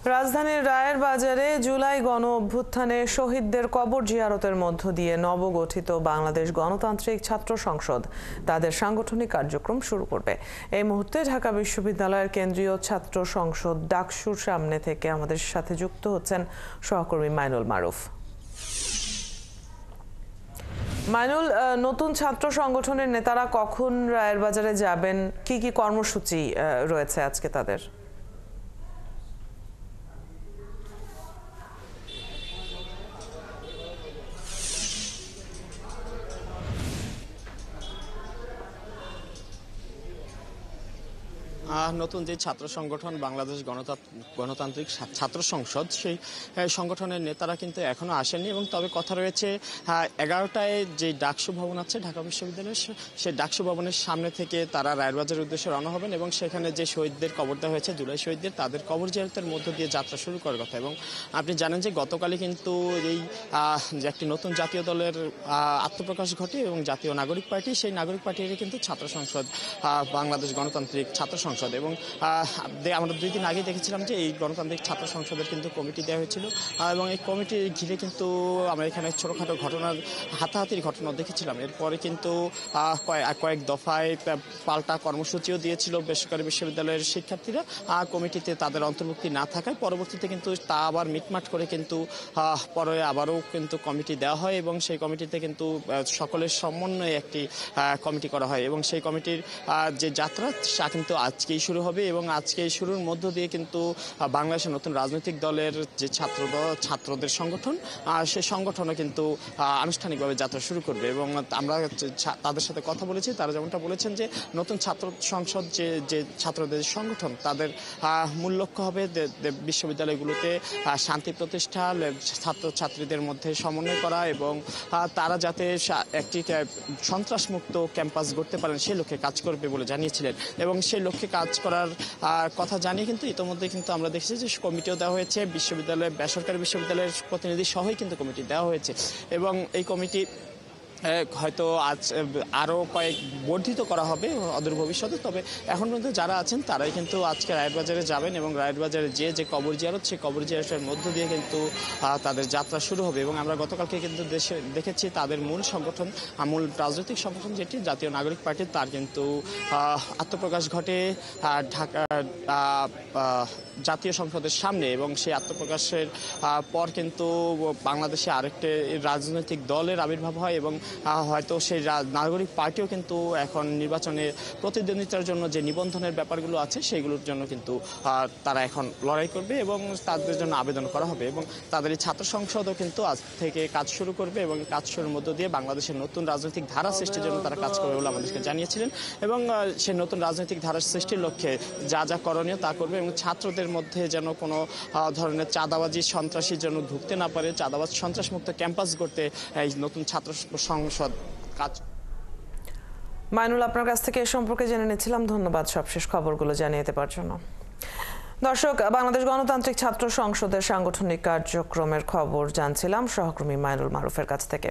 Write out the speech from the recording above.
রাজধানীর রায়ের বাজারে জুলাই গণ অভ্যুত্থানে শহীদদের কবর জিয়ারতের মধ্য দিয়ে নবগঠিত বাংলাদেশ গণতান্ত্রিক ছাত্র সংসদ তাদের সাংগঠনিক কার্যক্রম শুরু করবে। এই মুহূর্তে ঢাকা বিশ্ববিদ্যালয়ের কেন্দ্রীয় ছাত্র সংসদ ডাকসুর সামনে থেকে আমাদের সাথে যুক্ত হচ্ছেন সহকর্মী মাইনুল মারুফ। মাইনুল, নতুন ছাত্র সংগঠনের নেতারা কখন রায়ের বাজারে যাবেন, কি কি কর্মসূচি রয়েছে আজকে তাদের? নতুন যে ছাত্র সংগঠন বাংলাদেশ গণতান্ত্রিক ছাত্র সংসদ, সেই সংগঠনের নেতারা কিন্তু এখনো আসেননি এবং তবে কথা রয়েছে 11টায় যে ডাকসু ভবন আছে ঢাকা বিশ্ববিদ্যালয়ের, সেই ডাকসু ভবনের সামনে থেকে তারা রায়েরবাজারের উদ্দেশ্যে রওনা হবেন এবং সেখানে যে শহীদদের কবর দেওয়া হয়েছে জুলাই শহীদদের, তাদের কবর জিয়ারতের মধ্য দিয়ে যাত্রা শুরু করার কথা। এবং আপনি জানেন যে গতকালই কিন্তু এই যে একটি নতুন জাতীয় দলের আত্মপ্রকাশ ঘটে এবং জাতীয় নাগরিক পার্টি, সেই নাগরিক পার্টির কিন্তু ছাত্র সংসদ বাংলাদেশ গণতান্ত্রিক ছাত্র সংসদ। এবং আমরা 2 দিন আগে দেখেছিলাম যে এই গণতান্ত্রিক ছাত্র সংসদের কিন্তু কমিটি দেওয়া হয়েছিল এবং এই কমিটি ঘিরে কিন্তু আমরা এখানে ছোটখাটো ঘটনার হাতাহাতির ঘটনা দেখেছিলাম। এরপরে কিন্তু কয়েক দফায় পাল্টা কর্মসূচিও দিয়েছিল বেসরকারি বিশ্ববিদ্যালয়ের শিক্ষার্থীরা কমিটিতে তাদের অন্তর্ভুক্তি না থাকায়। পরবর্তীতে কিন্তু তা আবার মিটমাট করে কিন্তু পরে আবারও কিন্তু কমিটি দেওয়া হয় এবং সেই কমিটিতে কিন্তু সকলের সমন্বয়ে একটি কমিটি করা হয় এবং সেই কমিটির যে যাত্রা তা কিন্তু আজকেই শুরু হবে এবং আজকে এই শুরুর মধ্য দিয়ে কিন্তু বাংলাদেশের নতুন রাজনৈতিক দলের যে ছাত্রদের সংগঠন, সেই সংগঠনও কিন্তু আনুষ্ঠানিকভাবে যাত্রা শুরু করবে। এবং আমরা তাদের সাথে কথা বলেছি, তারা যেমনটা বলেছেন যে নতুন ছাত্র সংসদ যে ছাত্রদের সংগঠন, তাদের মূল লক্ষ্য হবে বিশ্ববিদ্যালয়গুলোতে শান্তি প্রতিষ্ঠা, ছাত্রছাত্রীদের মধ্যে সমন্বয় করা এবং তারা যাতে একটি সন্ত্রাসমুক্ত ক্যাম্পাস গড়তে পারেন সেই লক্ষ্যে কাজ করবে বলে জানিয়েছিলেন। এবং সেই লক্ষ্যে কাজ করার কথা জানিয়ে কিন্তু ইতিমধ্যে কিন্তু আমরা দেখেছি যে কমিটিও দেওয়া হয়েছে, বিশ্ববিদ্যালয় বেসরকারি বিশ্ববিদ্যালয়ের প্রতিনিধি সহই কিন্তু কমিটি দেওয়া হয়েছে এবং এই কমিটি হয়তো আজ আরও কয়েক বর্ধিত করা হবে অদূর ভবিষ্যতে। তবে এখন পর্যন্ত যারা আছেন তারাই কিন্তু আজকে রায়েরবাজারে যাবেন এবং রায়েরবাজারে যে কবর জিয়ারত, সেই কবর জিয়ারতের মধ্য দিয়ে কিন্তু তাদের যাত্রা শুরু হবে। এবং আমরা গতকালকে কিন্তু দেখেছি তাদের মূল রাজনৈতিক সংগঠন যেটি জাতীয় নাগরিক পার্টি, তার কিন্তু আত্মপ্রকাশ ঘটে ঢাকা জাতীয় সংসদের সামনে এবং সেই আত্মপ্রকাশের পর কিন্তু বাংলাদেশে আরেকটি রাজনৈতিক দলের আবির্ভাব হয় এবং হয়তো সেই নাগরিক পার্টিও কিন্তু এখন নির্বাচনে প্রতিদ্বন্দ্বিতার জন্য যে নিবন্ধনের ব্যাপারগুলো আছে সেগুলোর জন্য কিন্তু তারা এখন লড়াই করবে এবং তাদের জন্য আবেদন করা হবে এবং তাদের এই ছাত্র সংসদও কিন্তু আজ থেকে কাজ শুরু করবে এবং কাজ শুরুর মধ্য দিয়ে বাংলাদেশের নতুন রাজনৈতিক ধারা সৃষ্টির জন্য তারা কাজ করবে বলে আমাদেরকে জানিয়েছিলেন। এবং সেই নতুন রাজনৈতিক ধারা সৃষ্টির লক্ষ্যে যা করণীয় তা করবে এবং ছাত্রদের মধ্যে যেন কোনো ধরনের চাঁদাবাজি সন্ত্রাসী যেন ঢুকতে না পারে, চাঁদাবাজ সন্ত্রাসমুক্ত ক্যাম্পাস গড়তে এই নতুন ছাত্র সংসদ কাজ। মাইনুল, আপনার কাছ থেকে এ সম্পর্কে জেনে নিচ্ছিলাম, ধন্যবাদ সবশেষ খবরগুলো জানিয়ে দেওয়ার জন্য। দর্শক, বাংলাদেশ গণতান্ত্রিক ছাত্র সংসদের সাংগঠনিক কার্যক্রমের খবর জানছিলাম সহকর্মী মাইনুল মারুফের কাছ থেকে।